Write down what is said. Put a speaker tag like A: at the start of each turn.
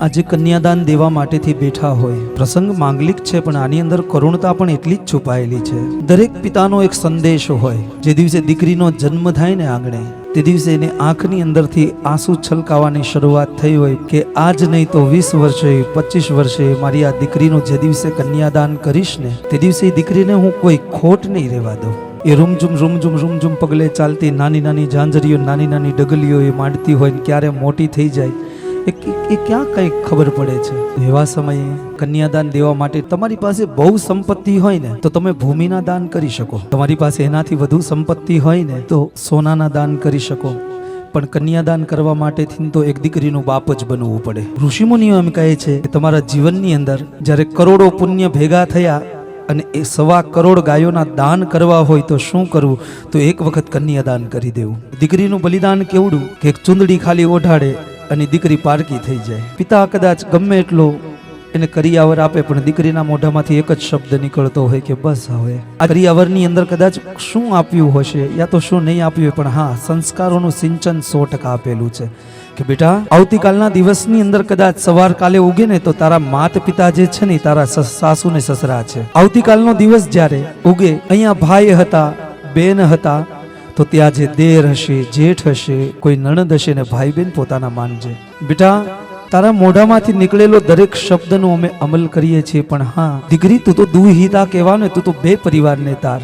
A: આજે કન્યાદાન દેવા માટેથી બેઠા હોય, પ્રસંગ માંગલિક છે પણ આની અંદર કરુણતા પણ એટલી જ છુપાયેલી છે. દરેક પિતાનો એક સંદેશ હોય. જે દિવસે દીકરીનો જન્મ થાય ને આંગણે, તે દિવસે એની આંખની અંદરથી આંસુ છલકાવાની શરૂઆત થઈ હોય કે આજ નહીં તો 20 વર્ષે 25 વર્ષે મારી આ દીકરીનું જે દિવસે કન્યાદાન કરીશ ને, તે દિવસે એ દીકરીને હું કોઈ ખોટ નહીં રહેવા દઉં. એ રૂમઝુમ પગલે ચાલતી નાની નાની ઝાંઝરીઓ, નાની નાની ડગલીઓ એ માંડતી હોય ને ક્યારે મોટી થઈ જાય એ ક્યાં કંઈ ખબર પડે છે. એવા સમયે કન્યાદાન દેવા માટે તમારી પાસે બહુ સંપત્તિ હોય ને તો તમે ભૂમિના દાન કરી શકો. તમારી પાસે એનાથી વધુ સંપત્તિ હોય ને તો સોનાના દાન કરી શકો. પણ કન્યાદાન કરવા માટેથી તો એક દીકરીનું બાપ જ બનવું પડે. ઋષિમુનિઓ એમ કહે છે કે તમારા જીવનની અંદર જ્યારે કરોડો પુણ્ય ભેગા થયા અને એ 1.25 કરોડ ગાયોના દાન કરવા હોય તો શું કરવું? તો એક વખત કન્યાદાન કરી દેવું. દીકરીનું બલિદાન કેવડું કે એક ચૂંદડી ખાલી ઓઢાડે અને દીકરી પારકી થઈ જાય. પિતા કદાચ ગમે એટલો એને કરિયાવર આપે પણ દીકરીના મોઢામાંથી એક જ શબ્દ નીકળતો હોય કે બસ હવે. આ કરિયાવરની અંદર કદાચ શું આપ્યું હશે યા તો શું નહીં આપ્યું હોય, પણ હા, સંસ્કારોનું સિંચન 100% આપેલું છે કે બેટા આવતીકાલના દિવસની અંદર કદાચ સવાર કાલે ઉગે ને તો તારા માત પિતા જે છે ને તારા સાસુ ને સસરા છે. આવતીકાલનો દિવસ જ્યારે ઉગે, અહીંયા ભાઈ હતા, બેન હતા, તો ત્યાં જે દેર હશે, જેઠ હશે, કોઈ નણંદ હશે ને ભાઈ બેન પોતાના માનજે. બેટા તારા મોઢામાંથી નીકળેલો દરેક શબ્દનો અમે અમલ કરીએ છીએ, પણ હા દીકરી, તું તો દુહિતા કહેવાનું, તું તો 2 પરિવારને તાર.